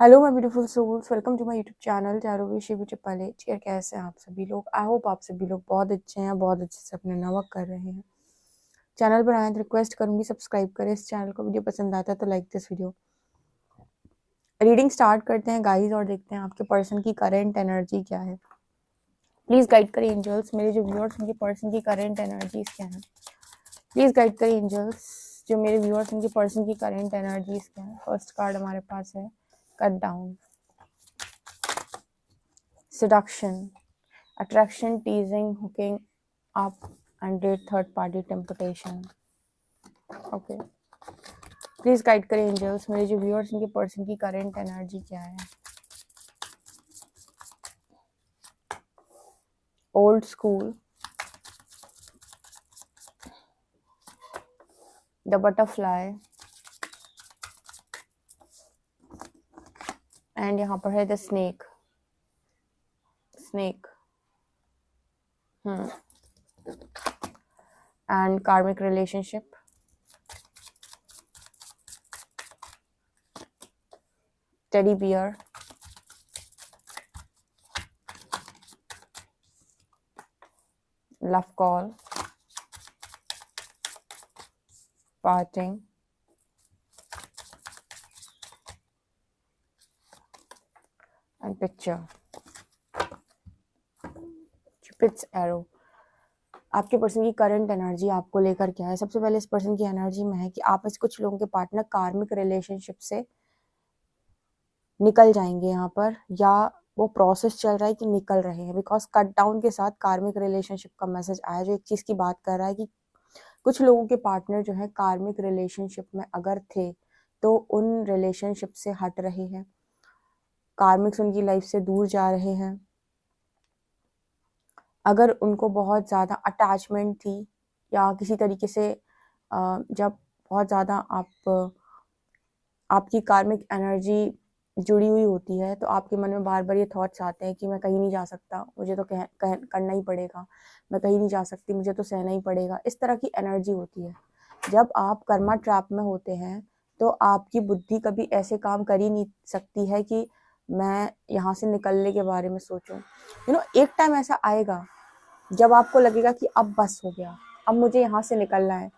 Hello my beautiful souls, welcome to my YouTube channel चारों Shivi triple H. यार कैसे हैं आप सभी लोग? आई होप आप सभी लोग बहुत अच्छे हैं, बहुत अच्छे से अपने वर्क कर रहे हैं। चैनल पर आए तो रिक्वेस्ट करूंगी सब्सक्राइब करें इस चैनल को। वीडियो पसंद आता है तो like this video. Reading start करते हैं गाइस और देखते हैं आपके पर्सन की करेंट एनर्जी क्या है। प्लीज गाइड करें एंजल्स, मेरे जो व्यूअर्स उनके पर्सन की करेंट एनर्जीज क्या है। प्लीज गाइड करें एंजल्स, जो मेरे व्यूअर्स उनके पर्सन की करेंट एनर्जीज क्या है। फर्स्ट कार्ड हमारे पास है cut down, seduction, attraction, teasing, hooking up, and date third party temptation. Okay. Please guide करें एंजल्स, मेरे जो व्यूअर्स उनके पर्सन की करेंट एनर्जी क्या है। Old school, the butterfly, and यहाँ पर है the snake. Snake and karmic relationship, teddy bear, love call, parting, and picture, Cupid's arrow. आपके पर्सन की करंट एनर्जी आपको लेकर क्या है। सबसे पहले इस पर्सन की एनर्जी में है कि आप इस कुछ लोगों के पार्टनर कार्मिक रिलेशनशिप से निकल जाएंगे यहाँ पर, या वो प्रोसेस चल रहा है कि निकल रहे हैं। बिकॉज कट डाउन के साथ कार्मिक रिलेशनशिप का मैसेज आया, जो एक चीज की बात कर रहा है कि कुछ लोगों के पार्टनर जो है कार्मिक रिलेशनशिप में अगर थे तो उन रिलेशनशिप से हट रहे हैं, कार्मिक्स उनकी लाइफ से दूर जा रहे हैं। अगर उनको बहुत ज़्यादा अटैचमेंट थी या किसी तरीके से जब बहुत ज़्यादा आपकी कार्मिक एनर्जी जुड़ी हुई होती है तो आपके मन में बार बार ये थॉट्स आते हैं कि मैं कहीं नहीं जा सकता, मुझे तो करना ही पड़ेगा, मैं कहीं नहीं जा सकती, मुझे तो सहना ही पड़ेगा। इस तरह की एनर्जी होती है। जब आप कर्मा ट्रैप में होते हैं तो आपकी बुद्धि कभी ऐसे काम कर ही नहीं सकती है कि मैं यहाँ से निकलने के बारे में सोचूं। एक टाइम ऐसा आएगा जब आपको लगेगा कि अब बस हो गया, अब मुझे यहाँ से निकलना है।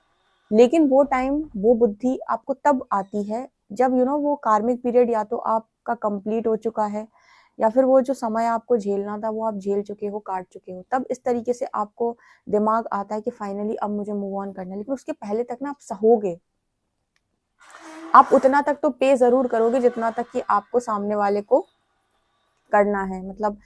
लेकिन वो टाइम, वो बुद्धि आपको तब आती है जब वो कार्मिक पीरियड या तो आपका कंप्लीट हो चुका है, या फिर वो जो समय आपको झेलना था वो आप झेल चुके हो, काट चुके हो। तब इस तरीके से आपको दिमाग आता है कि फाइनली अब मुझे मूव ऑन करना है। लेकिन उसके पहले तक ना आप सहोगे, आप उतना तक तो पे जरूर करोगे जितना तक कि आपको सामने वाले को करना है। मतलब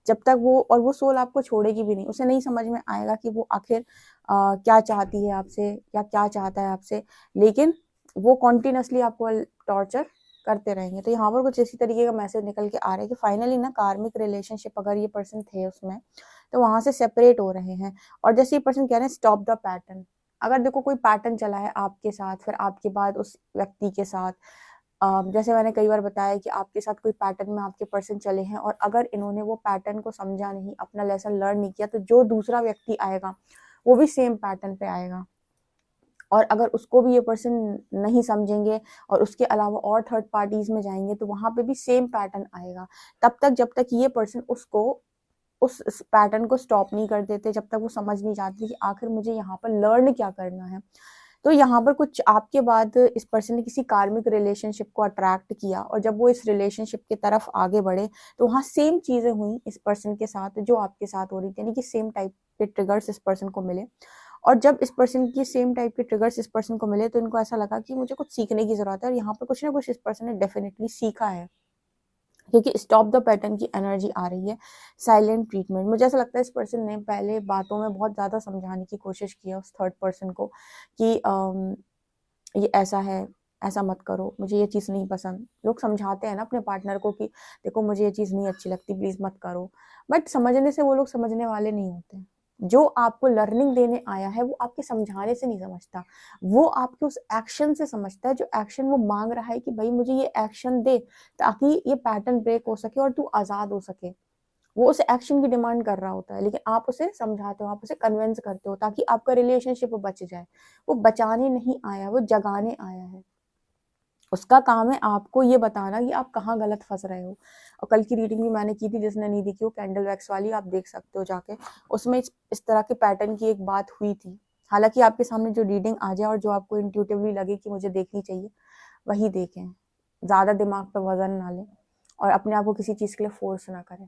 जब तक वो सोल आपको छोड़ेगी भी नहीं, उसे नहीं समझ में आएगा कि वो आखिर क्या चाहती है आपसे या क्या चाहता है आपसे। लेकिन वो कॉन्टिन्यूसली आपको टॉर्चर करते रहेंगे। तो यहाँ पर कुछ इसी तरीके का मैसेज निकल के आ रहा है कि फाइनली ना कार्मिक रिलेशनशिप अगर ये पर्सन थे उसमें तो वहां से सेपरेट हो रहे हैं। और जैसे ये पर्सन कह रहे हैं स्टॉप द पैटर्न। अगर देखो कोई पैटर्न चला है आपके साथ, फिर आपके बाद उस व्यक्ति के साथ, जैसे मैंने कई बार बताया कि आपके साथ कोई पैटर्न में आपके पर्सन चले हैं और अगर इन्होंने वो पैटर्न को समझा नहीं, अपना लेसन लर्न नहीं किया, तो जो दूसरा व्यक्ति आएगा वो भी सेम पैटर्न पे आएगा। और अगर उसको भी ये पर्सन नहीं समझेंगे और उसके अलावा और थर्ड पार्टीज में जाएंगे तो वहां पे भी सेम पैटर्न आएगा। तब तक जब तक ये पर्सन उसको उस पैटर्न को स्टॉप नहीं कर देते, जब तक वो समझ नहीं जाते कि आखिर मुझे यहाँ पर लर्न क्या करना है। तो यहाँ पर कुछ आपके बाद इस पर्सन ने किसी कार्मिक रिलेशनशिप को अट्रैक्ट किया और जब वो इस रिलेशनशिप की तरफ आगे बढ़े तो वहाँ सेम चीजें हुई इस पर्सन के साथ जो आपके साथ हो रही थी, यानी कि सेम टाइप के ट्रिगर्स इस पर्सन को मिले। और जब इस पर्सन की सेम टाइप के ट्रिगर्स इस पर्सन को मिले तो इनको ऐसा लगा कि मुझे कुछ सीखने की जरूरत है, और यहाँ पर कुछ ना कुछ इस पर्सन ने डेफिनेटली सीखा है, क्योंकि स्टॉप द पैटर्न की एनर्जी आ रही है। साइलेंट ट्रीटमेंट, मुझे ऐसा लगता है इस पर्सन ने पहले बातों में बहुत ज्यादा समझाने की कोशिश की है उस थर्ड पर्सन को कि ये ऐसा है, ऐसा मत करो, मुझे ये चीज़ नहीं पसंद। लोग समझाते हैं ना अपने पार्टनर को कि देखो मुझे ये चीज़ नहीं अच्छी लगती, प्लीज़ मत करो। बट समझने से वो लोग समझने वाले नहीं होते। जो आपको लर्निंग देने आया है वो आपके समझाने से नहीं समझता, वो आपके उस एक्शन से समझता है। जो एक्शन वो मांग रहा है कि भाई मुझे ये एक्शन दे ताकि ये पैटर्न ब्रेक हो सके और तू आज़ाद हो सके, वो उस एक्शन की डिमांड कर रहा होता है। लेकिन आप उसे समझाते हो, आप उसे कन्विंस करते हो ताकि आपका रिलेशनशिप बच जाए। वो बचाने नहीं आया, वो जगाने आया है। उसका काम है आपको ये बताना कि आप कहाँ गलत फंस रहे हो। और कल की रीडिंग भी मैंने की थी, जिसने नहीं देखी वो कैंडल वैक्स वाली आप देख सकते हो जाके। उसमें इस तरह के पैटर्न की एक बात हुई थी। हालांकि आपके सामने जो रीडिंग आ जाए और जो आपको इंट्यूटिवली लगे कि मुझे देखनी चाहिए वही देखें, ज़्यादा दिमाग पे वजन ना लें और अपने आप को किसी चीज़ के लिए फोर्स ना करें,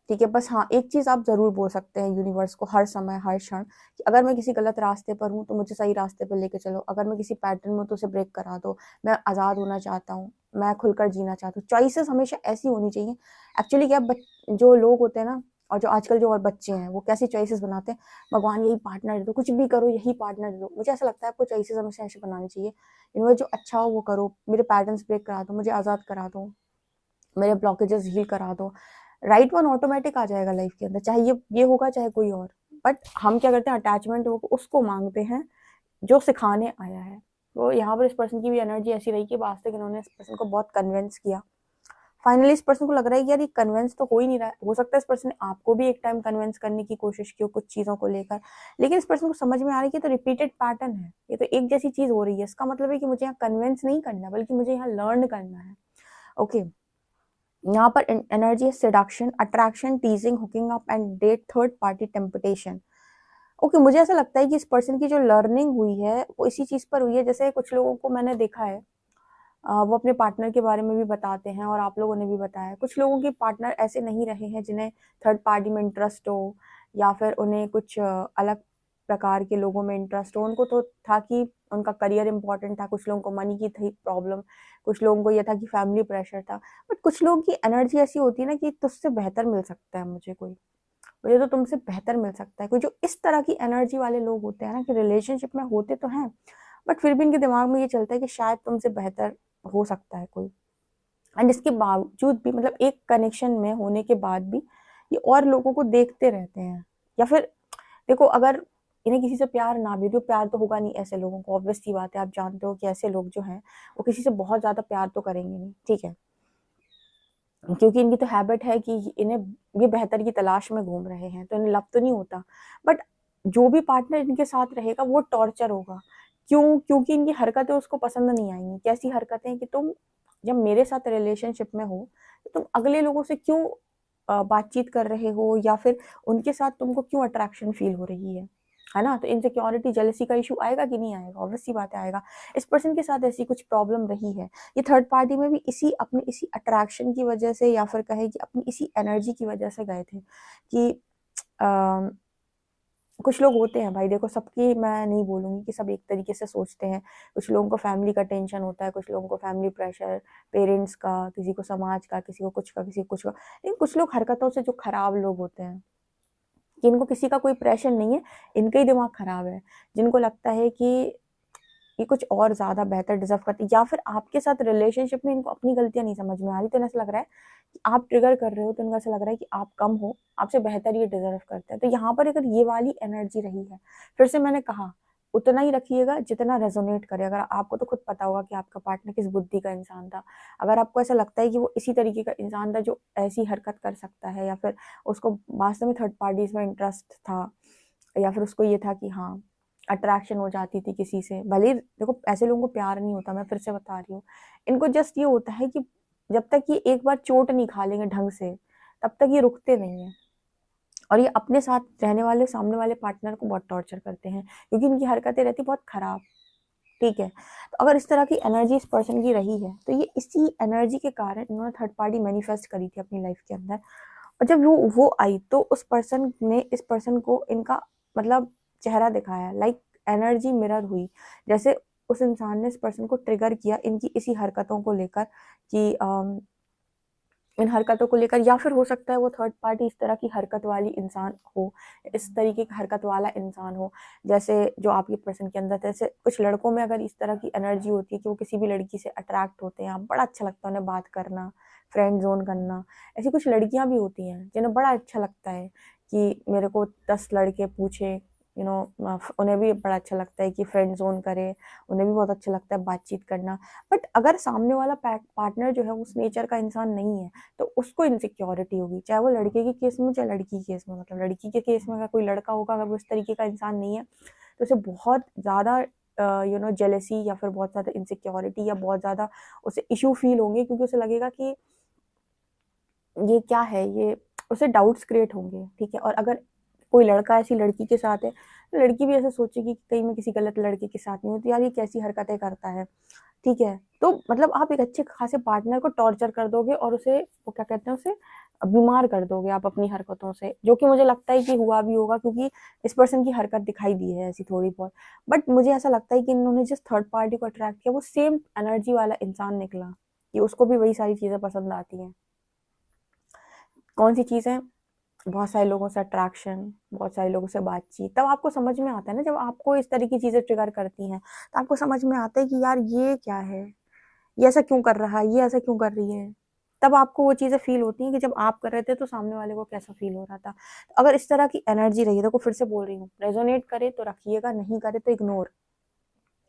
ठीक है। बस हाँ, एक चीज़ आप ज़रूर बोल सकते हैं यूनिवर्स को हर समय हर क्षण कि अगर मैं किसी गलत रास्ते पर हूँ तो मुझे सही रास्ते पर लेके चलो, अगर मैं किसी पैटर्न में हूँ तो उसे ब्रेक करा दो, मैं आज़ाद होना चाहता हूँ, मैं खुलकर जीना चाहता हूँ। चॉइसेस हमेशा ऐसी होनी चाहिए। एक्चुअली क्या जो लोग होते हैं ना, और जो आजकल जो और बच्चे हैं वो कैसी चॉइसेस बनाते हैं, भगवान यही पार्टनर दे दो, कुछ भी करो यही पार्टनर दे दो। मुझे ऐसा लगता है आपको चॉइसेस हमेशा ऐसे बनानी चाहिए, यूनिवर्स जो अच्छा हो वो करो, मेरे पैटर्न्स ब्रेक करा दो, मुझे आज़ाद करा दो, मेरे ब्लॉकेजेस हील करा दो। राइट वन ऑटोमेटिक आ जाएगा लाइफ के अंदर, चाहे ये होगा चाहे कोई और। बट हम क्या करते हैं, अटैचमेंट उसको मांगते हैं जो सिखाने आया है। तो यहाँ पर इस पर्सन की भी एनर्जी ऐसी रही कि आज तक इन्होंने इस पर्सन को बहुत कन्विंस किया। फाइनली इस पर्सन को लग रहा है कि यार ये कन्विंस तो हो ही नहीं रहा है। हो सकता है इस पर्सन ने आपको भी एक टाइम कन्विंस करने की कोशिश की हो कुछ चीज़ों को लेकर, लेकिन इस पर्सन को समझ में आ रही है कि तो रिपीटेड पैटर्न है, ये तो एक जैसी चीज़ हो रही है। इसका मतलब है कि मुझे यहाँ कन्विंस नहीं करना बल्कि मुझे यहाँ लर्न करना है। ओके, यहाँ पर एनर्जी है seduction, attraction, teasing, hooking up and date, third party temptation. Okay, मुझे ऐसा लगता है कि इस पर्सन की जो लर्निंग हुई है वो इसी चीज़ पर हुई है। जैसे कुछ लोगों को मैंने देखा है, वो अपने पार्टनर के बारे में भी बताते हैं और आप लोगों ने भी बताया, कुछ लोगों के पार्टनर ऐसे नहीं रहे हैं जिन्हें थर्ड पार्टी में इंटरेस्ट हो, या फिर उन्हें कुछ अलग प्रकार के लोगों में इंटरेस्ट हो। उनको तो था कि उनका करियर इंपॉर्टेंट था, कुछ लोगों को मनी की थी प्रॉब्लम, कुछ लोगों को यह था कि फैमिली प्रेशर था। बट कुछ लोगों की एनर्जी ऐसी होती है ना कि तुझसे बेहतर मिल सकता है मुझे तो तुमसे बेहतर मिल सकता है। कोई जो इस तरह की एनर्जी वाले लोग होते हैं ना, कि रिलेशनशिप में होते तो हैं बट फिर भी इनके दिमाग में ये चलता है कि शायद तुमसे बेहतर हो सकता है कोई। एंड इसके बावजूद भी, मतलब एक कनेक्शन में होने के बाद भी, ये और लोगों को देखते रहते हैं। या फिर देखो, अगर इन्हें किसी से प्यार ना भी, तो प्यार तो होगा नहीं ऐसे लोगों को, ऑब्वियस सी बात है। आप जानते हो कि ऐसे लोग जो हैं वो किसी से बहुत ज्यादा प्यार तो करेंगे नहीं, ठीक है, क्योंकि इनकी तो हैबिट है कि इन्हें ये बेहतर की तलाश में घूम रहे हैं, तो इन्हें लव तो नहीं होता। बट जो भी पार्टनर इनके साथ रहेगा वो टॉर्चर होगा। क्यों? क्योंकि इनकी हरकतें उसको पसंद नहीं आएंगी। कैसी हरकतें? कि तुम जब मेरे साथ रिलेशनशिप में हो तो तुम अगले लोगों से क्यों बातचीत कर रहे हो, या फिर उनके साथ तुमको क्यों अट्रैक्शन फील हो रही है ना? तो इनसिक्योरिटी, जेलसी का इशू आएगा कि नहीं आएगा? ऑब्वियस सी बात है आएगा। इस पर्सन के साथ ऐसी कुछ प्रॉब्लम रही है। ये थर्ड पार्टी में भी इसी अट्रैक्शन की वजह से, या फिर कहे कि अपनी इसी एनर्जी की वजह से गए थे कि आ, कुछ लोग होते हैं भाई, देखो सबकी मैं नहीं बोलूंगी कि सब एक तरीके से सोचते हैं। कुछ लोगों को फैमिली का टेंशन होता है, कुछ लोगों को फैमिली प्रेशर, पेरेंट्स का, किसी को समाज का, किसी को कुछ का, किसी को कुछ का। लेकिन कुछ लोग हरकतों से जो खराब लोग होते हैं, कि इनको किसी का कोई प्रेशर नहीं है, इनका ही दिमाग खराब है, जिनको लगता है कि ये कुछ और ज्यादा बेहतर डिजर्व करती है, या फिर आपके साथ रिलेशनशिप में इनको अपनी गलतियां नहीं समझ में आ रही, तो इन्हें ऐसा लग रहा है कि आप ट्रिगर कर रहे हो, तो इनको ऐसा लग रहा है कि आप कम हो, आपसे बेहतर ये डिजर्व करते हैं। तो यहाँ पर अगर ये वाली एनर्जी रही है, फिर से मैंने कहा उतना ही रखिएगा जितना रेजोनेट करे। अगर आपको तो खुद पता होगा कि आपका पार्टनर किस बुद्धि का इंसान था, अगर आपको ऐसा लगता है कि वो इसी तरीके का इंसान था जो ऐसी हरकत कर सकता है, या फिर उसको वास्तव में थर्ड पार्टीज में इंटरेस्ट था, या फिर उसको ये था कि हाँ अट्रैक्शन हो जाती थी किसी से, भले ही देखो ऐसे लोगों को प्यार नहीं होता, मैं फिर से बता रही हूँ, इनको जस्ट ये होता है कि जब तक ये एक बार चोट नहीं खा लेंगे ढंग से, तब तक ये रुकते नहीं है। और ये अपने साथ रहने वाले सामने वाले पार्टनर को बहुत टॉर्चर करते हैं, क्योंकि इनकी हरकतें रहती बहुत खराब, ठीक है। तो अगर इस तरह की एनर्जी इस पर्सन की रही है, तो ये इसी एनर्जी के कारण इन्होंने थर्ड पार्टी मैनिफेस्ट करी थी अपनी लाइफ के अंदर। और जब वो आई तो उस पर्सन ने इस पर्सन को इनका मतलब चेहरा दिखाया, लाइक एनर्जी मिरर हुई। जैसे उस इंसान ने इस पर्सन को ट्रिगर किया इनकी इसी हरकतों को लेकर, कि इन हरकतों को लेकर, या फिर हो सकता है वो थर्ड पार्टी इस तरह की हरकत वाली इंसान हो, इस तरीके की हरकत वाला इंसान हो, जैसे जो आपके पर्सन के अंदर था। जैसे कुछ लड़कों में अगर इस तरह की एनर्जी होती है कि वो किसी भी लड़की से अट्रैक्ट होते हैं, बड़ा अच्छा लगता है उन्हें बात करना, फ्रेंड जोन करना। ऐसी कुछ लड़कियां भी होती हैं जिन्हें बड़ा अच्छा लगता है कि मेरे को 10 लड़के पूछे, उन्हें भी बड़ा अच्छा लगता है कि फ्रेंड जोन करे, उन्हें भी बहुत अच्छा लगता है बातचीत करना। बट अगर सामने वाला पार्टनर जो है उस नेचर का इंसान नहीं है, तो उसको इनसिक्योरिटी होगी, चाहे वो लड़के के केस में चाहे लड़की के केस में। मतलब लड़की के केस में अगर कोई लड़का होगा, अगर वो इस तरीके का इंसान नहीं है, तो उसे बहुत ज़्यादा जेलेसी या फिर बहुत ज़्यादा इनसिक्योरिटी या बहुत ज़्यादा उसे इशू फील होंगे, क्योंकि उसे लगेगा कि ये क्या है, ये उसे डाउट्स क्रिएट होंगे, ठीक है। और अगर कोई लड़का ऐसी लड़की के साथ है तो लड़की भी ऐसे सोचेगी कि कहीं मैं किसी गलत लड़के के साथ नहीं हूँ, तो यार ये कैसी हरकतें करता है, ठीक है। तो मतलब आप एक अच्छे खासे पार्टनर को टॉर्चर कर दोगे और उसे वो क्या कहते हैं, उसे बीमार कर दोगे आप अपनी हरकतों से, जो कि मुझे लगता है कि हुआ भी होगा, क्योंकि इस पर्सन की हरकत दिखाई दी है ऐसी थोड़ी बहुत। बट मुझे ऐसा लगता है कि इन्होंने जिस थर्ड पार्टी को अट्रैक्ट किया वो सेम एनर्जी वाला इंसान निकला, कि उसको भी वही सारी चीज़ें पसंद आती हैं। कौन सी चीज़ें? बहुत सारे लोगों से अट्रैक्शन, बहुत सारे लोगों से बातचीत। तब आपको समझ में आता है ना, जब आपको इस तरह की चीज़ें ट्रिगर करती हैं, तो आपको समझ में आता है कि यार ये क्या है? ये ऐसा क्यों कर रहा है? ये ऐसा क्यों कर रही है? तब आपको वो चीज़ें फ़ील होती हैं कि जब आप कर रहे थे तो सामने वाले को कैसा फ़ील हो रहा था। अगर इस तरह की एनर्जी रही है, देखो फिर से बोल रही हूँ, रेज़ोनेट करे तो रखिएगा, नहीं करे तो इग्नोर।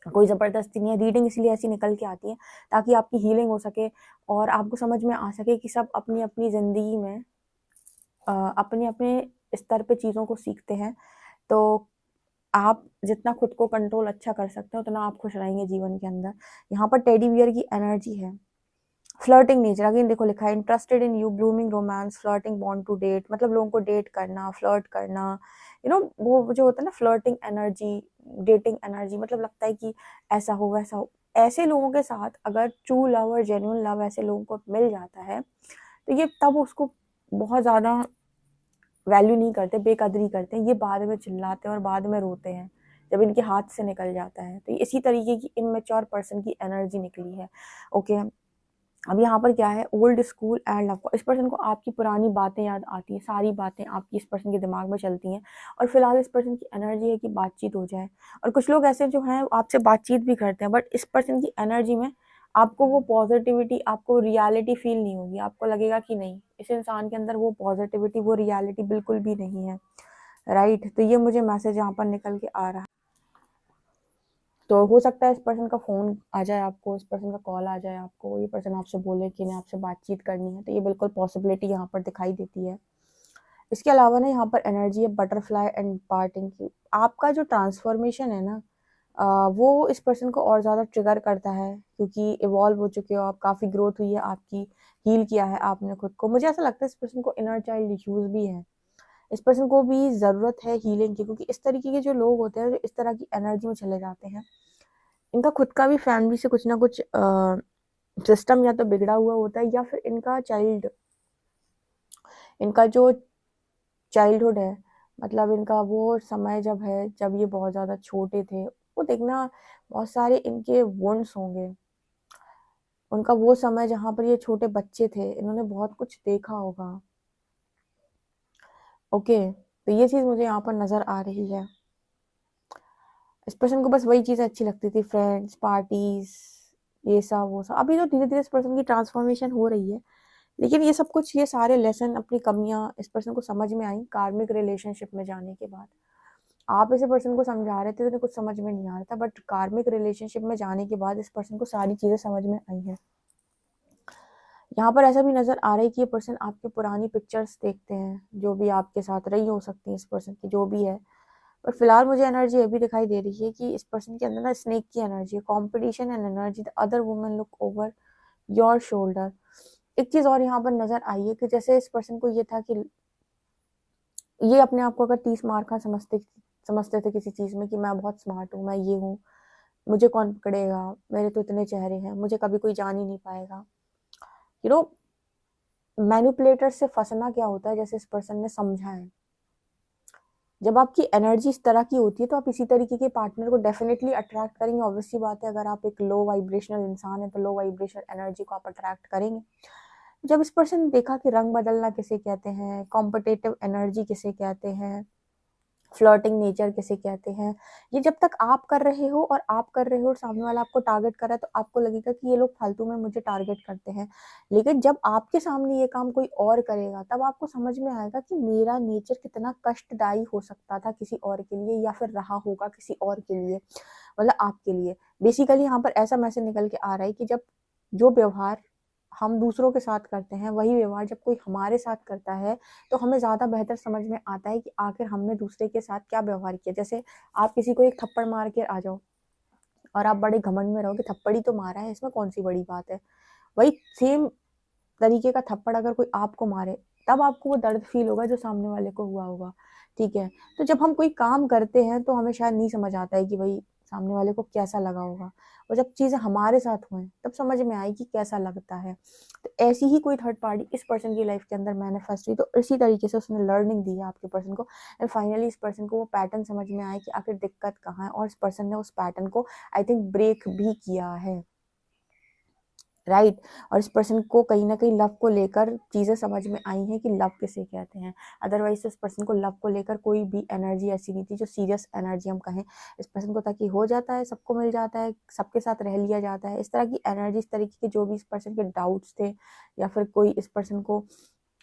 कोई ज़बरदस्ती नहीं है, रीडिंग इसलिए ऐसी निकल के आती है ताकि आपकी हीलिंग हो सके और आपको समझ में आ सके कि सब अपनी-अपनी ज़िंदगी में अपने-अपने स्तर पे चीज़ों को सीखते हैं। तो आप जितना खुद को कंट्रोल अच्छा कर सकते हो, उतना आप खुश रहेंगे जीवन के अंदर। यहाँ पर टेडी बियर की एनर्जी है। फ्लर्टिंग नेचर, अगेन देखो लिखा है interested in you, blooming romance, flirting, bond to date, मतलब लोगों को डेट करना, फ्लर्ट करना, वो जो होता है ना फ्लर्टिंग एनर्जी, डेटिंग एनर्जी, मतलब लगता है कि ऐसा हो वैसा हो। ऐसे लोगों के साथ अगर ट्रू लव और जेन्युइन लव ऐसे लोगों को मिल जाता है, तो ये तब उसको बहुत ज़्यादा वैल्यू नहीं करते, बेकदरी करते हैं। ये बाद में चिल्लाते हैं और बाद में रोते हैं, जब इनके हाथ से निकल जाता है। तो इसी तरीके की इमैच्योर पर्सन की एनर्जी निकली है, ओके। अब यहाँ पर क्या है, ओल्ड स्कूल एंड लव। इस पर्सन को आपकी पुरानी बातें याद आती हैं, सारी बातें आपकी इस पर्सन के दिमाग में चलती हैं और फिलहाल इस पर्सन की एनर्जी है कि बातचीत हो जाए। और कुछ लोग ऐसे जो हैं आपसे बातचीत भी करते हैं, बट इस पर्सन की एनर्जी में आपको वो पॉजिटिविटी, आपको रियलिटी फील नहीं होगी। आपको लगेगा कि नहीं, इस इंसान के अंदर वो पॉजिटिविटी, वो रियलिटी बिल्कुल भी नहीं है, राइट। तो ये मुझे मैसेज यहाँ पर निकल के आ रहा है। तो हो सकता है इस पर्सन का फ़ोन आ जाए आपको, इस पर्सन का कॉल आ जाए आपको, ये पर्सन आपसे बोले कि नहीं आपसे बातचीत करनी है, तो ये बिल्कुल पॉसिबिलिटी यहाँ पर दिखाई देती है। इसके अलावा ना यहाँ पर एनर्जी है बटरफ्लाई एंड पार्टिंग की। आपका जो ट्रांसफॉर्मेशन है ना, वो इस पर्सन को और ज़्यादा ट्रिगर करता है, क्योंकि इवॉल्व हो चुके हो आप, काफ़ी ग्रोथ हुई है आपकी, हील किया है आपने खुद को। मुझे ऐसा लगता है इस पर्सन को इनर चाइल्ड इश्यूज़ भी हैं, इस पर्सन को भी ज़रूरत है हीलिंग की, क्योंकि इस तरीके के जो लोग होते हैं, जो इस तरह की एनर्जी में चले जाते हैं, इनका खुद का भी फैमिली से कुछ ना कुछ सिस्टम या तो बिगड़ा हुआ होता है, या फिर इनका जो चाइल्डहुड है, मतलब इनका वो समय जब है, जब ये बहुत ज़्यादा छोटे थे, वो देखना बहुत सारे इनके वुंड्स होंगे। उनका वो समय जहाँ पर ये छोटे बच्चे थे, इन्होंने बहुत कुछ देखा होगा, ओके। तो ये चीज़ मुझे यहाँ पर नज़र आ रही है। इस पर्सन को बस वही चीज़ें अच्छी लगती थी, फ्रेंड्स, पार्टीज, ये सब वो सब। अभी तो धीरे धीरे इस पर्सन की ट्रांसफॉर्मेशन हो रही है, लेकिन ये सब कुछ, ये सारे लेसन, अपनी कमियां इस पर्सन को समझ में आई कार्मिक रिलेशनशिप में जाने के बाद। आप ऐसे पर्सन को समझा रहे थे तो इन्हें कुछ समझ में नहीं आ रहा था, बट कार्मिक रिलेशनशिप में जाने के बाद इस पर्सन को सारी चीज़ें समझ में आई हैं। यहाँ पर ऐसा भी नज़र आ रहा है कि ये पर्सन आपके पुरानी पिक्चर्स देखते हैं, जो भी आपके साथ रही हो सकती है इस पर्सन की, जो भी है। पर फिलहाल मुझे एनर्जी ये भी दिखाई दे रही है कि इस पर्सन के अंदर ना स्नेक की एनर्जी है, competition and energy, the other woman look over your shoulder. एक चीज़ और यहाँ पर नज़र आई है कि जैसे इस पर्सन को ये था कि ये अपने आप को अगर 30 मार्क का समझते थे किसी चीज़ में, कि मैं बहुत स्मार्ट हूँ, मैं ये हूँ, मुझे कौन पकड़ेगा, मेरे तो इतने चेहरे हैं, मुझे कभी कोई जान ही नहीं पाएगा। यू नो मैनिपुलेटर से फंसना क्या होता है, जैसे इस पर्सन ने समझा है। जब आपकी एनर्जी इस तरह की होती है तो आप इसी तरीके के पार्टनर को डेफिनेटली अट्रैक्ट करेंगे। ऑब्वियस सी बात है, अगर आप एक लो वाइब्रेशनल इंसान है तो लो वाइब्रेशनल एनर्जी को आप अट्रैक्ट करेंगे। जब इस पर्सन ने देखा कि रंग बदलना किसे कहते हैं, कॉम्पिटिटिव एनर्जी किसे कहते हैं, फ्लर्टिंग नेचर किसे कहते हैं, ये जब तक आप कर रहे हो और आप कर रहे हो और सामने वाला आपको टारगेट कर रहा है, तो आपको लगेगा कि ये लोग फालतू में मुझे टारगेट करते हैं। लेकिन जब आपके सामने ये काम कोई और करेगा, तब आपको समझ में आएगा कि मेरा नेचर कितना कष्टदायी हो सकता था किसी और के लिए, या फिर रहा होगा किसी और के लिए, मतलब आपके लिए। बेसिकली यहाँ पर ऐसा मैसेज निकल के आ रहा है कि जब जो व्यवहार हम दूसरों के साथ करते हैं, वही व्यवहार जब कोई हमारे साथ करता है, तो हमें ज़्यादा बेहतर समझ में आता है कि आखिर हमने दूसरे के साथ क्या व्यवहार किया। जैसे आप किसी को एक थप्पड़ मार के आ जाओ, और आप बड़े घमंड में रहोगे, थप्पड़ ही तो मारा है, इसमें कौन सी बड़ी बात है। वही सेम तरीके का थप्पड़ अगर कोई आपको मारे, तब आपको वो दर्द फील होगा जो सामने वाले को हुआ होगा, ठीक है। तो जब हम कोई काम करते हैं तो हमें शायद नहीं समझ आता है कि भाई सामने वाले को कैसा लगा होगा, और जब चीज़ें हमारे साथ हुए तब समझ में आई कि कैसा लगता है। तो ऐसी ही कोई थर्ड पार्टी इस पर्सन की लाइफ के अंदर मैनिफेस्ट हुई, तो इसी तरीके से उसने लर्निंग दी है आपके पर्सन को, एंड फाइनली इस पर्सन को वो पैटर्न समझ में आया कि आखिर दिक्कत कहाँ है, और इस पर्सन ने उस पैटर्न को आई थिंक ब्रेक भी किया है, राइट। और इस पर्सन को कहीं ना कहीं लव को लेकर चीज़ें समझ में आई हैं कि लव किसे कहते हैं। अदरवाइज इस पर्सन को लव को लेकर कोई भी एनर्जी ऐसी नहीं थी जो सीरियस एनर्जी हम कहें। इस पर्सन को ताकि हो जाता है, सबको मिल जाता है, सबके साथ रह लिया जाता है, इस तरह की एनर्जी, इस तरीके के जो भी इस पर्सन के डाउट्स थे, या फिर कोई इस पर्सन को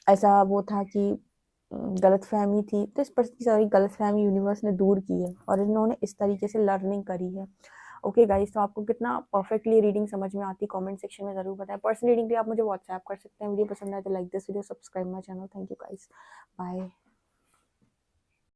ऐसा वो था कि गलत फहमी थी, तो इस पर्सन की सारी गलत फहमी यूनिवर्स ने दूर की है और इन्होंने इस तरीके से लर्निंग करी है। ओके गाइस, तो आपको कितना परफेक्टली रीडिंग समझ में आती है कमेंट सेक्शन में जरूर बताएं। पर्सनल रीडिंग के लिए आप मुझे व्हाट्सएप कर सकते हैं। वीडियो पसंद आए तो like this video, subscribe my channel. Thank you guys, bye.